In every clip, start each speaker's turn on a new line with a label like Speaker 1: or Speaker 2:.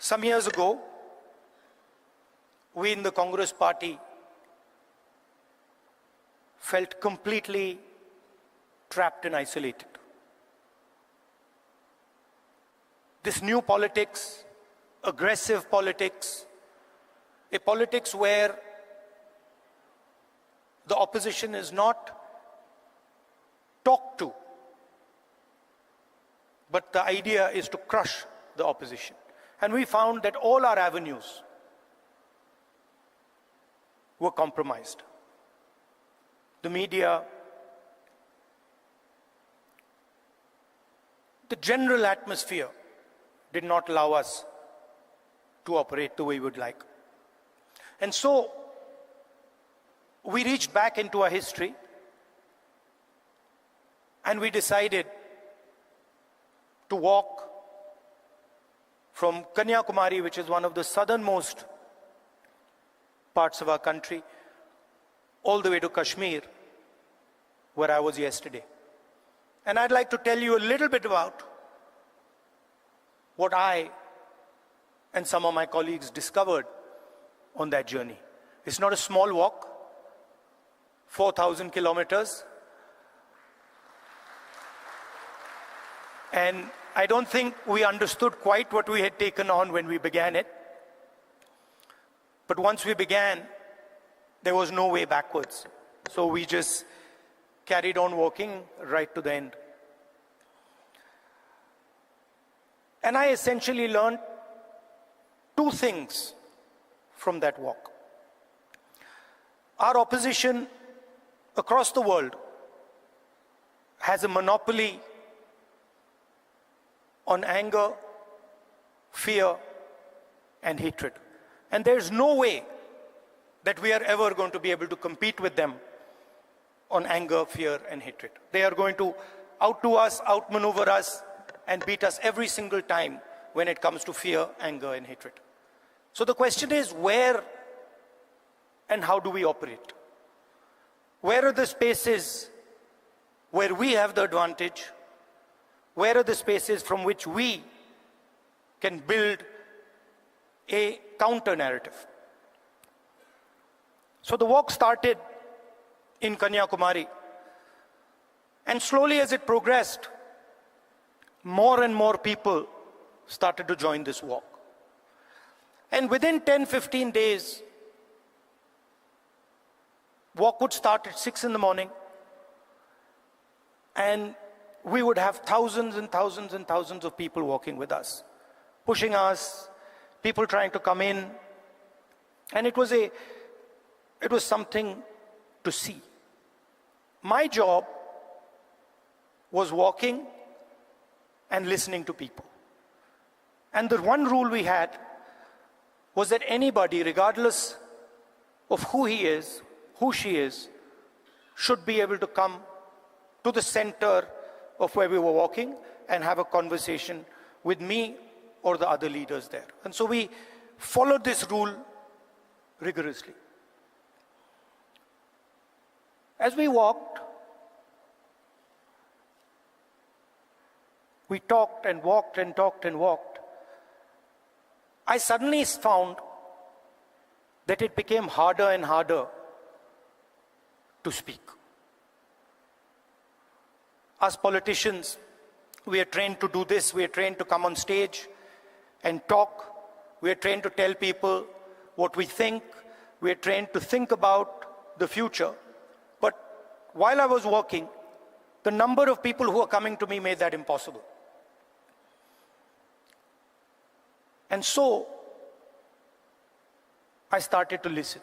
Speaker 1: Some years ago, we in the Congress party felt completely trapped and isolated. This new politics, aggressive politics, a politics where the opposition is not talked to, but the idea is to crush the opposition. And we found that all our avenues were compromised. The media, the general atmosphere did not allow us to operate the way we would like. And so we reached back into our history and we decided to walk from Kanyakumari, which is one of the southernmost parts of our country, all the way to Kashmir, where I was yesterday. And I'd like to tell you a little bit about what I and some of my colleagues discovered on that journey. It's not a small walk, 4,000 kilometers. And I don't think we understood quite what we had taken on when we began it. But once we began, there was no way backwards. So we just carried on walking right to the end. And I essentially learned two things from that walk. Our opposition across the world has a monopoly on anger, fear, and hatred. And there's no way that we are ever going to be able to compete with them on anger, fear, and hatred. They are going to outdo us, outmaneuver us, and beat us every single time when it comes to fear, anger, and hatred. So the question is, where and how do we operate? Where are the spaces where we have the advantage? Where are the spaces from which we can build a counter narrative? So the walk started in Kanyakumari, and slowly as it progressed, more and more people started to join this walk. And within 10-15 days, walk would start at 6 in the morning, and we would have thousands and thousands and thousands of people walking with us, pushing us, people trying to come in. And it was something to see. My job was walking and listening to people. And the one rule we had was that anybody, regardless of who he is, who she is, should be able to come to the center of where we were walking and have a conversation with me or the other leaders there. And so we followed this rule rigorously. As we walked, we talked and walked and talked and walked. I suddenly found that it became harder and harder to speak. As politicians, we are trained to do this. We are trained to come on stage and talk. We are trained to tell people what we think. We are trained to think about the future. But while I was walking, the number of people who were coming to me made that impossible. And so I started to listen.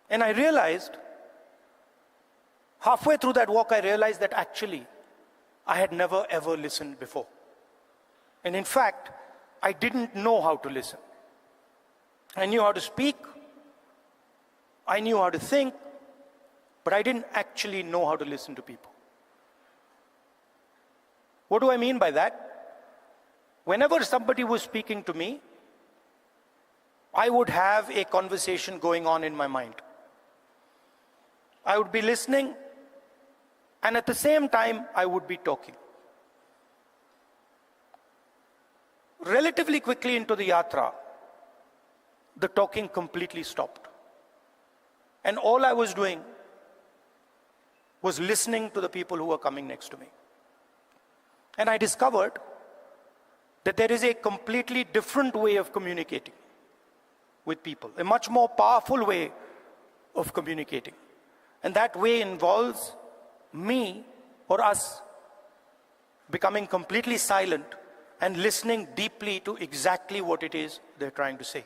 Speaker 1: And I realized, halfway through that walk, I realized that actually I had never ever listened before. And in fact, I didn't know how to listen. I knew how to speak, I knew how to think, but I didn't actually know how to listen to people. What do I mean by that? Whenever somebody was speaking to me, I would have a conversation going on in my mind. I would be listening, and at the same time, I would be talking. relatively quickly into the yatra, the talking completely stopped. And all I was doing was listening to the people who were coming next to me. And I discovered that there is a completely different way of communicating with people, a much more powerful way of communicating. And that way involves me or us becoming completely silent and listening deeply to exactly what it is they're trying to say.